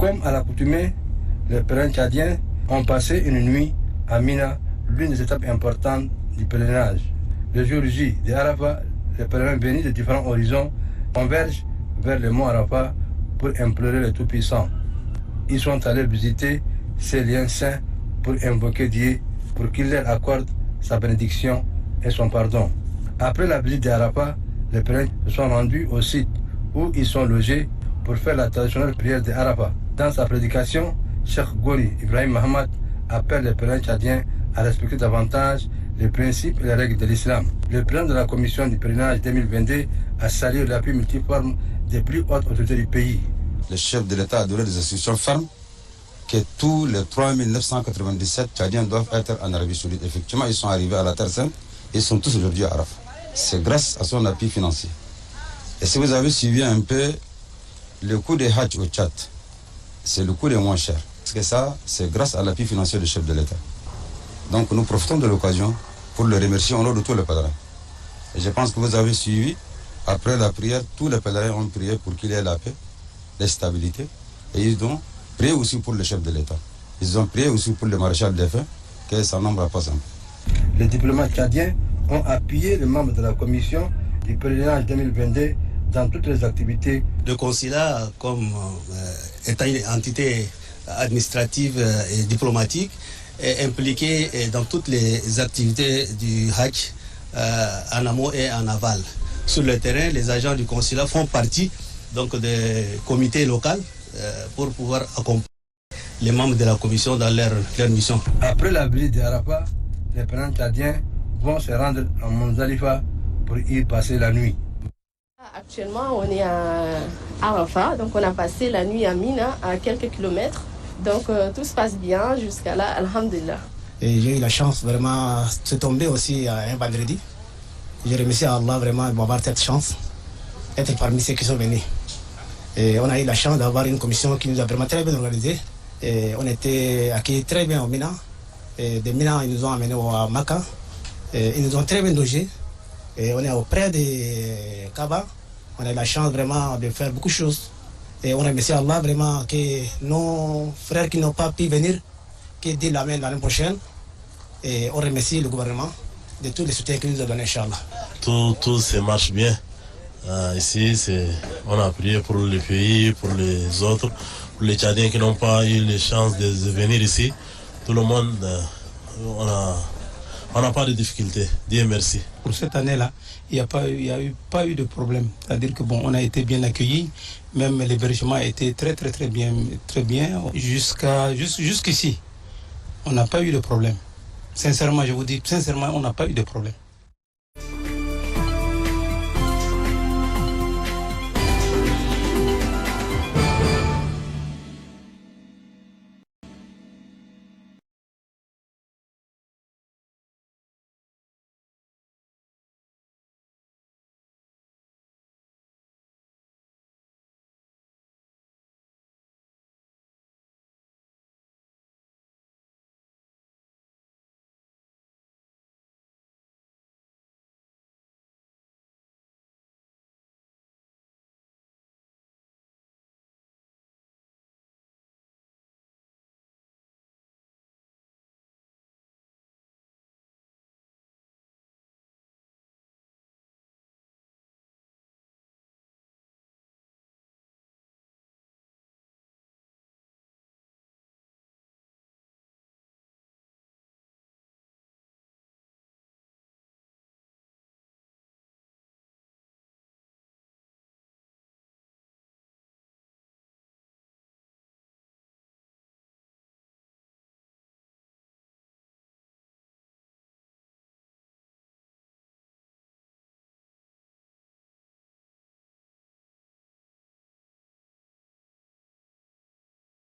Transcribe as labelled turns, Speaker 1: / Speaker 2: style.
Speaker 1: Comme à l'accoutumée, les pèlerins tchadiens ont passé une nuit à Mina, l'une des étapes importantes du pèlerinage. Le jour J de Arafat, les pèlerins venus de différents horizons convergent vers le mont Arafat pour implorer le Tout-Puissant. Ils sont allés visiter ces lieux saints pour invoquer Dieu pour qu'il leur accorde sa bénédiction et son pardon. Après la visite d'Arafat, les pèlerins se sont rendus au site où ils sont logés pour faire la traditionnelle prière d'Arafat. Dans sa prédication, Cheikh Gori Ibrahim Mohamed appelle les pèlerins tchadiens à respecter davantage les principes et les règles de l'islam. Le président de la commission du pèlerinage 2022 a salué l'appui multiforme des plus hautes autorités du pays.
Speaker 2: Le chef de l'État a donné des instructions fermes que tous les 3997 Tchadiens doivent être en Arabie Saoudite. Effectivement, ils sont arrivés à la Terre Sainte et ils sont tous aujourd'hui à Arafat. C'est grâce à son appui financier. Et si vous avez suivi un peu le coût des Hajj au Tchad, c'est le coût le moins cher. Parce que ça, c'est grâce à l'appui financier du chef de l'État. Donc nous profitons de l'occasion pour le remercier au nom de tous les pèlerins. Et je pense que vous avez suivi, après la prière, tous les pèlerins ont prié pour qu'il y ait la paix, la stabilité. Et ils ont prié aussi pour le chef de l'État. Ils ont prié aussi pour le maréchal des faits, que son nombre n'a pas simple.
Speaker 1: Les diplomates tchadiens ont appuyé les membres de la commission du pèlerinage 2022 dans toutes les activités.
Speaker 3: Le consulat, comme étant une entité administrative et diplomatique, est impliqué dans toutes les activités du Hajj en amont et en aval. Sur le terrain, les agents du consulat font partie donc des comités locaux pour pouvoir accompagner les membres de la commission dans leur mission.
Speaker 1: Après la visite d'Arafat, les pèlerins tchadiens vont se rendre à Mozdalifa pour y passer la nuit.
Speaker 4: Actuellement, on est à Arafat, donc on a passé la nuit à Mina, à quelques kilomètres. Donc tout se passe bien jusqu'à là, alhamdulillah.
Speaker 5: Et j'ai eu la chance vraiment de tomber aussi un vendredi. Je remercie Allah vraiment de m'avoir cette chance, d'être parmi ceux qui sont venus. Et on a eu la chance d'avoir une commission qui nous a vraiment très bien organisé. Et on était accueillis très bien au Mina. Et de Mina, ils nous ont amenés à Maka. Et ils nous ont très bien logés. Et on est auprès de Kaaba. On a eu la chance vraiment de faire beaucoup de choses. Et on remercie Allah vraiment que nos frères qui n'ont pas pu venir, qui disent l'année prochaine. Et on remercie le gouvernement de tous les soutiens qu'il nous a donnés, Inch'Allah.
Speaker 6: Tout se marche bien. Ici, on a prié pour le pays, pour les autres, pour les Tchadiens qui n'ont pas eu la chance de venir ici. Tout le monde, on n'a pas de difficultés. Dieu merci.
Speaker 5: Pour cette année-là, il n'y a pas eu de problème. C'est-à-dire que bon, on a été bien accueillis. Même l'hébergement a été très bien. Jusqu'ici, on n'a pas eu de problème. Sincèrement, je vous dis, on n'a pas eu de problème.